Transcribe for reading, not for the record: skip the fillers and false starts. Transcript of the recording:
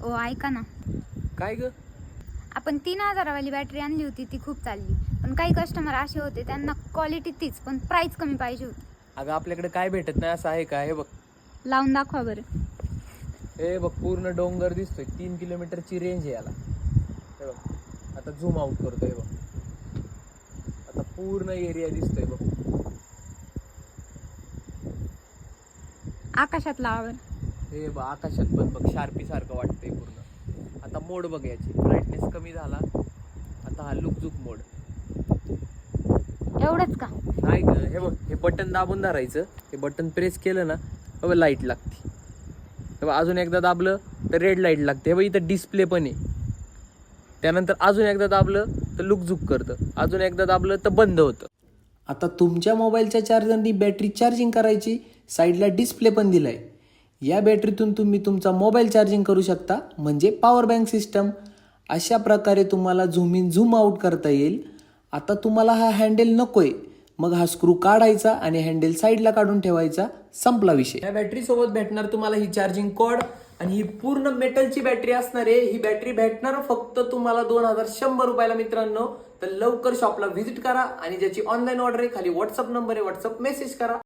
ओ ऐका ना, काय ग? आपण 3,000 वाली बॅटरी आणली होती, ती खूप चालली. पण काही कस्टमर असे होते त्यांना क्वालिटी तीच पण प्राइस कमी पाहिजे होती. अगं आपल्याकडे काय भेटत नाही असं आहे का? हे बघ, लावून दाखवा बरं. हे बघ पूर्ण डोंगर दिसतोय, 3 किलोमीटरची रेंज आहे याला. हे बघ, आता झूम आउट करतोय बघ, आता पूर्ण एरिया दिसतोय बघ. आकाशात लावा बरं. हे बघ आकाशात पण बघ शार्पी सारखं वाटतंय पूर्ण. आता मोड बघ, याची ब्राईटनेस कमी झाला, आता हा लुकझुक मोड. एवढंच का? नाही ग, हे बघ, हे बटन दाबून धरायचं, हे बटन प्रेस केलं ना, हे बघ लाईट लागते. हे बघ अजून एकदा दाबलं तर रेड लाईट लागते. हे बघ इथं डिस्प्ले पण आहे. त्यानंतर अजून एकदा दाबलं तर लुकझुक करतं, अजून एकदा दाबलं तर बंद होतं. आता तुमच्या मोबाईलच्या चार्जरनी बॅटरी चार्जिंग करायची, साईडला डिस्प्ले पण दिलाय. या बॅटरीतून तुम्ही तुमचा मोबाईल चार्जिंग करू शकता, म्हणजे पॉवर बँक सिस्टम. अशा प्रकारे तुम्हाला झूम इन झूम आउट करता येईल. आता तुम्हाला हा हँडल नकोय, मग हा स्क्रू काढायचा आणि हँडल साईडला काढून ठेवायचा, संपला विषय. या बॅटरी सोबत भेटणार तुम्हाला ही चार्जिंग कॉर्ड, आणि ही पूर्ण मेटलची बॅटरी असणार आहे. ही बॅटरी भेटणार फक्त तुम्हाला 2100 रुपयाला मित्रांनो. तर लवकर शॉपला व्हिजिट करा आणि ज्याची ऑनलाईन ऑर्डर आहे खाली व्हॉट्सअप नंबर आहे, व्हॉट्सअप मेसेज करा.